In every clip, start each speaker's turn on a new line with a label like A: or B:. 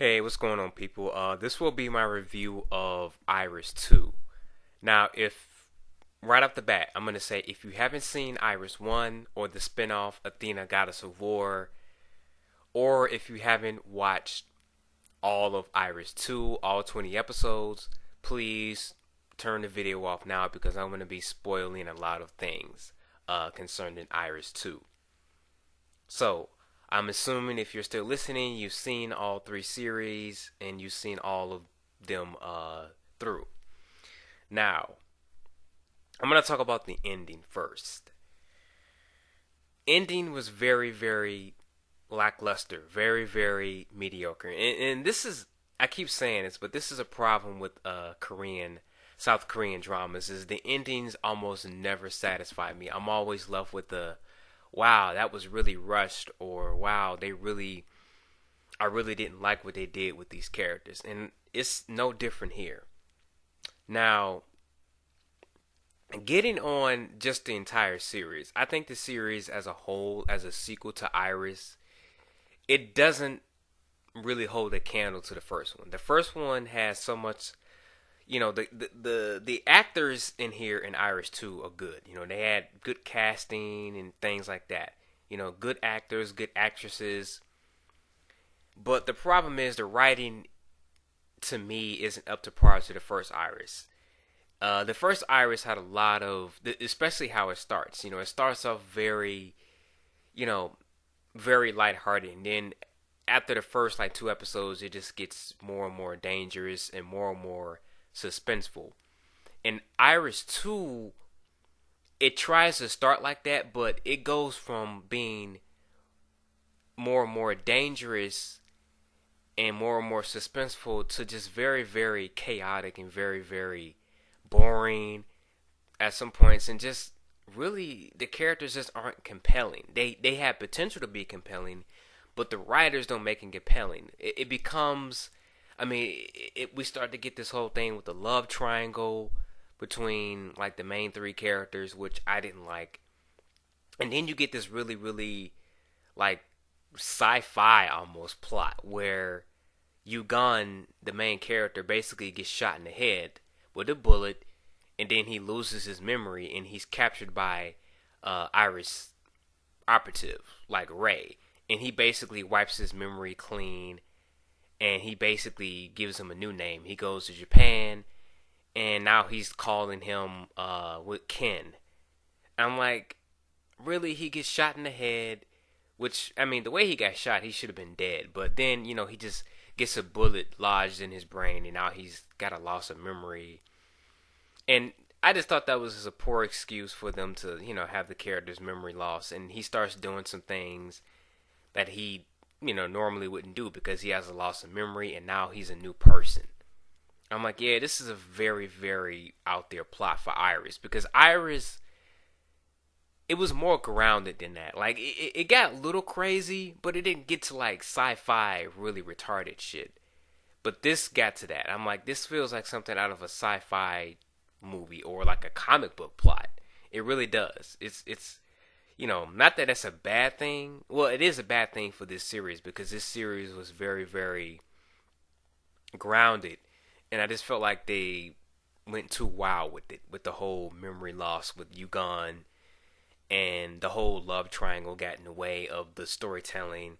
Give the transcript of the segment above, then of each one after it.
A: Hey, what's going on, people? This will be my review of Iris 2. Now, if right off the bat, I'm going to say if you haven't seen Iris 1 or the spin-off Athena Goddess of War, or if you haven't watched all of Iris 2, all 20 episodes, please turn the video off now because I'm going to be spoiling a lot of things concerning Iris 2. So, I'm assuming if you're still listening, you've seen all three series and you've seen all of them through. Now, I'm going to talk about the ending first. Ending was very, very lackluster, very, very mediocre. And this is, I keep saying this, but this is a problem with South Korean dramas, is the endings almost never satisfy me. I'm always left with the, wow, that was really rushed, or wow, I really didn't like what they did with these characters. And it's no different here. Now, getting on just the entire series, I think the series as a whole, as a sequel to Iris, it doesn't really hold a candle to the first one. The first one has so much, the actors in here in Iris 2 are good. They had good casting and things like that. Good actors, good actresses. But the problem is the writing to me isn't up to par to the first Iris. The first Iris had a lot of, especially how it starts. It starts off very, you know, very lighthearted, and then after the first like two episodes, it just gets more and more dangerous and more suspenseful. In Iris 2, it tries to start like that, but it goes from being more and more dangerous and more suspenseful to just very chaotic and very boring at some points, and just really the characters just aren't compelling. They have potential to be compelling, but the writers don't make it compelling. It becomes, we start to get this whole thing with the love triangle between like the main three characters, which I didn't like, and then you get this really like sci-fi almost plot where Yugon, the main character, basically gets shot in the head with a bullet, and then he loses his memory and he's captured by Iris operative like Ray, and he basically wipes his memory clean, and he basically gives him a new name. He goes to Japan, and now he's calling him with Ken. I'm like, really? He gets shot in the head, which, the way he got shot, he should have been dead. But then, he just gets a bullet lodged in his brain, and now he's got a loss of memory. And I just thought that was just a poor excuse for them to, have the character's memory loss. And he starts doing some things that he, normally wouldn't do because he has a loss of memory, and now he's a new person. I'm like, yeah, this is a very out there plot for Iris, because Iris, it was more grounded than that. Like, it got a little crazy, but it didn't get to like sci-fi really retarded shit. But this got to that. I'm like, this feels like something out of a sci-fi movie or like a comic book plot. It really does. It's not that that's a bad thing. Well, it is a bad thing for this series because this series was very grounded, and I just felt like they went too wild with it, with the whole memory loss with Yugon, and the whole love triangle got in the way of the storytelling.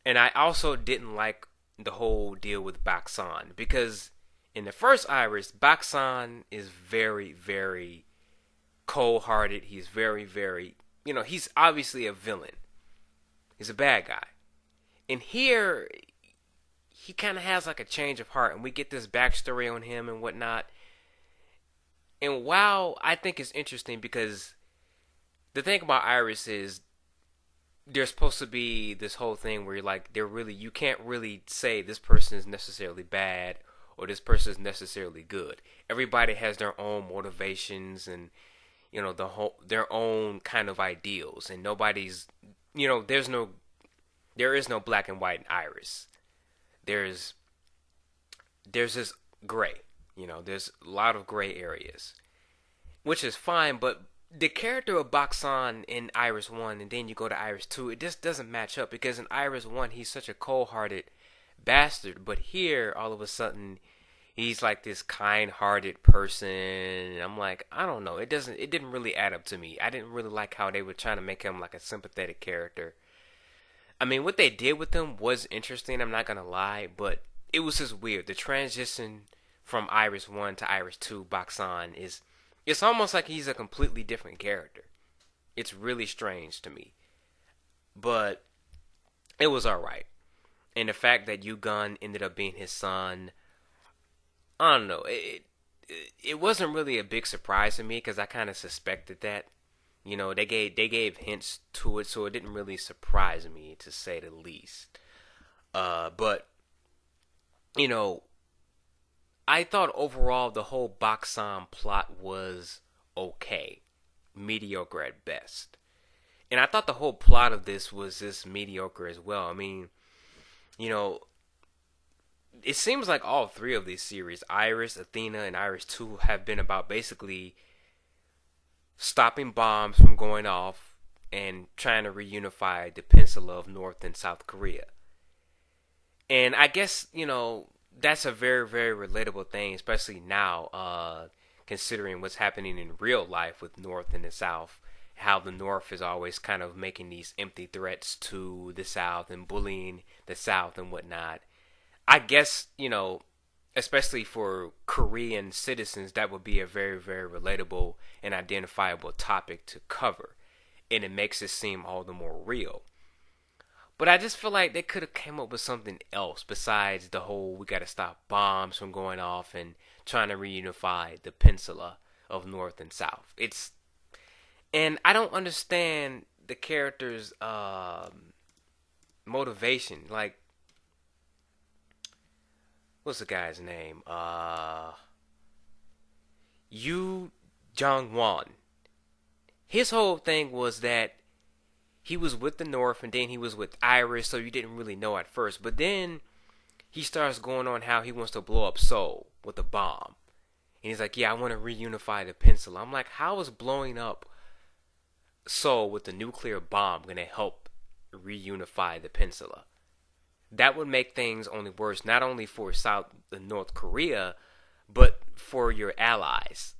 A: And I also didn't like the whole deal with Baksan, because in the first Iris, Baksan is very cold-hearted. He's very, he's obviously a villain. He's a bad guy. And here, he kind of has like a change of heart, and we get this backstory on him and whatnot. And while I think it's interesting, because the thing about Iris is there's supposed to be this whole thing where you can't really say this person is necessarily bad or this person is necessarily good. Everybody has their own motivations and their own kind of ideals, and nobody's there is no black and white in Iris. There's this gray. There's a lot of gray areas, which is fine, but the character of Baksan in Iris 1 and then you go to Iris 2, it just doesn't match up, because in Iris 1 he's such a cold-hearted bastard. But here, all of a sudden, he's like this kind-hearted person. And I'm like, I don't know. It didn't really add up to me. I didn't really like how they were trying to make him like a sympathetic character. I mean, what they did with him was interesting. I'm not gonna lie, but it was just weird. The transition from Iris One to Iris Two, Baksan is it's almost like he's a completely different character. It's really strange to me, but it was all right. And the fact that Yu-Gun ended up being his son, I don't know. It wasn't really a big surprise to me because I kind of suspected that. You know, they gave hints to it, so it didn't really surprise me to say the least. But you know, I thought overall the whole Baksan plot was okay, mediocre at best. And I thought the whole plot of this was just mediocre as well. I mean, you know, it seems like all three of these series, Iris, Athena, and Iris 2, have been about basically stopping bombs from going off and trying to reunify the peninsula of North and South Korea. And I guess, you know, that's a very, very relatable thing, especially now, considering what's happening in real life with North and the South. How the North is always kind of making these empty threats to the South and bullying the South and whatnot. I guess, you know, especially for Korean citizens, that would be a very, very relatable and identifiable topic to cover. And it makes it seem all the more real. But I just feel like they could have came up with something else besides the whole we gotta stop bombs from going off and trying to reunify the peninsula of North and South. And I don't understand the character's motivation. Like, what's the guy's name? Jung-Won. His whole thing was that he was with the North and then he was with Iris, so you didn't really know at first. But then he starts going on how he wants to blow up Seoul with a bomb. And he's like, yeah, I want to reunify the peninsula. I'm like, how is blowing up Seoul with a nuclear bomb going to help reunify the peninsula? That would make things only worse, not only for South and North Korea, but for your allies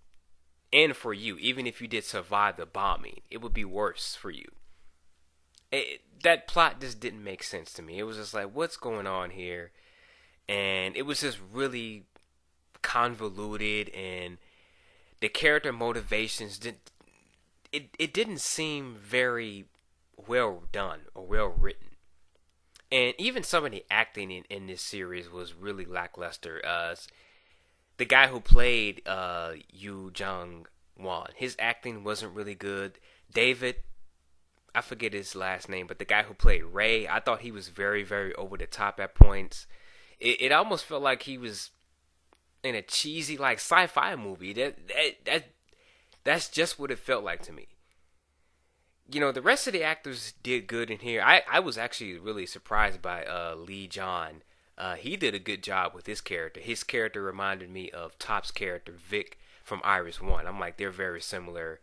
A: and for you. Even if you did survive the bombing, it would be worse for you. That plot just didn't make sense to me. It was just like, what's going on here? And it was just really convoluted, and the character motivations it didn't seem very well done or well written. And even some of the acting in this series was really lackluster. The guy who played Yoo Jung-Won, his acting wasn't really good. David, I forget his last name, but the guy who played Ray, I thought he was very, very over the top at points. It almost felt like he was in a cheesy like sci-fi movie. That's just what it felt like to me. You know, the rest of the actors did good in here. I was actually really surprised by Lee John. He did a good job with his character. His character reminded me of Top's character, Vic, from Iris 1. I'm like, they're very similar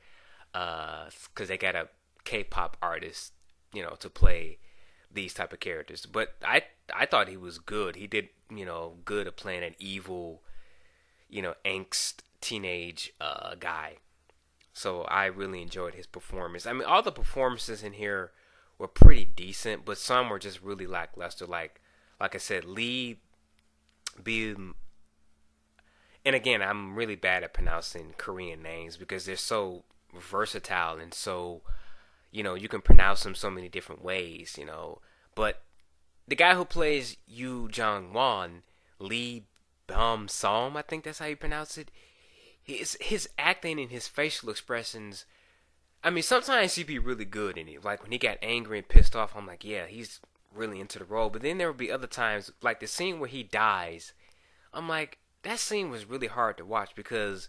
A: because they got a K-pop artist, you know, to play these type of characters. But I thought he was good. He did, you know, good at playing an evil, you know, angst teenage guy. So I really enjoyed his performance. I mean, all the performances in here were pretty decent, but some were just really lackluster. Like I said, Lee Beom. And again, I'm really bad at pronouncing Korean names because they're so versatile and so, you know, you can pronounce them so many different ways, you know. But the guy who plays Yoo Jung-won, Lee Beom-Soo, I think that's how you pronounce it. His acting and his facial expressions, I mean, sometimes he'd be really good in it. Like when he got angry and pissed off, I'm like, yeah, he's really into the role. But then there would be other times, like the scene where he dies, I'm like, that scene was really hard to watch because,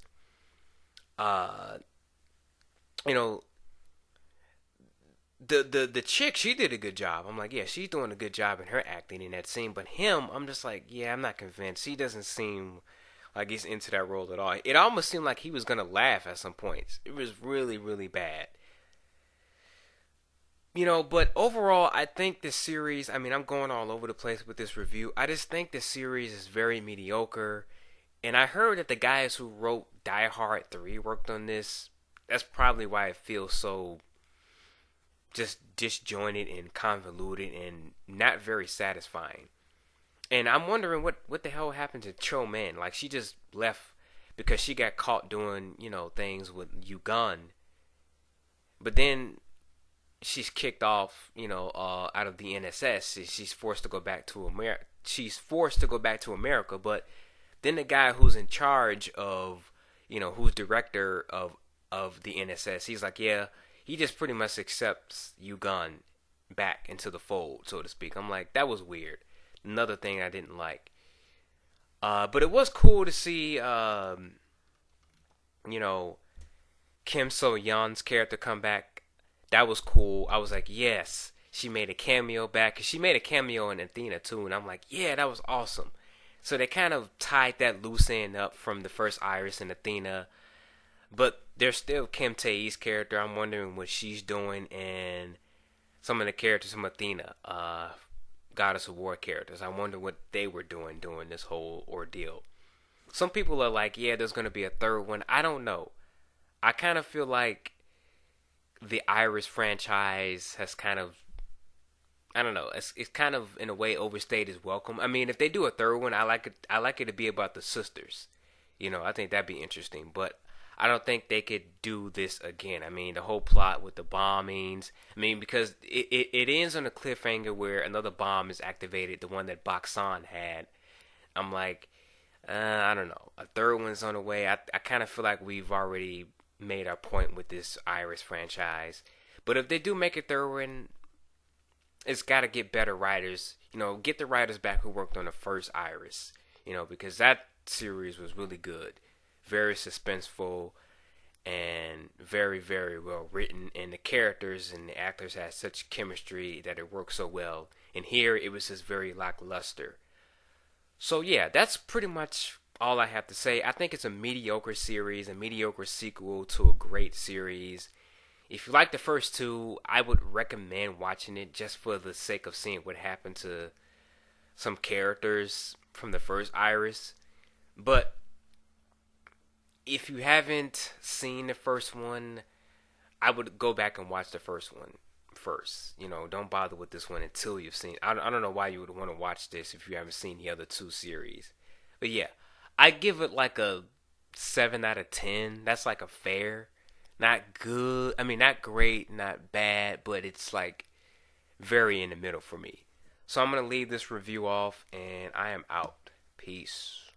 A: you know, the chick, she did a good job. I'm like, yeah, she's doing a good job in her acting in that scene. But him, I'm just like, yeah, I'm not convinced. He doesn't seem like he's into that role at all. It almost seemed like he was gonna laugh at some points. It was really, really bad. But overall, I think this series, I mean, I'm going all over the place with this review. I just think this series is very mediocre. And I heard that the guys who wrote Die Hard 3 worked on this. That's probably why it feels so just disjointed and convoluted and not very satisfying. And I'm wondering what the hell happened to Cho Man. Like, she just left because she got caught doing, things with Yugun. But then she's kicked off, out of the NSS. She's forced to go back to America. She's forced to go back to America. But then the guy who's in charge of, who's director of the NSS, he's like, yeah, he just pretty much accepts Yugun back into the fold, so to speak. I'm like, that was weird. Another thing I didn't like. But it was cool to see, Kim So-Yeon's character come back. That was cool. I was like, yes, she made a cameo back. 'Cause she made a cameo in Athena too, and I'm like, yeah, that was awesome. So they kind of tied that loose end up from the first Iris and Athena. But there's still Kim Tae's character. I'm wondering what she's doing, and some of the characters from Athena, Goddess of War characters. I wonder what they were doing during this whole ordeal. Some people are like, yeah, there's going to be a third one. I don't know. I kind of feel like the Iris franchise has kind of, I don't know, it's kind of in a way overstayed its welcome. I mean, if they do a third one, I like it to be about the sisters. I think that'd be interesting, but I don't think they could do this again. I mean, the whole plot with the bombings. I mean, because it ends on a cliffhanger where another bomb is activated, the one that Baksan had. I'm like, I don't know. A third one's on the way. I kind of feel like we've already made our point with this Iris franchise. But if they do make a third one, it's got to get better writers. Get the writers back who worked on the first Iris. Because that series was really good. Very suspenseful and very, very well written. And the characters and the actors had such chemistry that it worked so well. And here it was just very lackluster. So yeah, that's pretty much all I have to say. I think it's a mediocre series, a mediocre sequel to a great series. If you like the first two, I would recommend watching it just for the sake of seeing what happened to some characters from the first Iris. But if you haven't seen the first one, I would go back and watch the first one first. Don't bother with this one until you've seen. I don't know why you would want to watch this if you haven't seen the other two series. But yeah, I give it like a 7 out of 10. That's like a fair. Not good. I mean, not great, not bad, but it's like very in the middle for me. So I'm going to leave this review off, and I am out. Peace.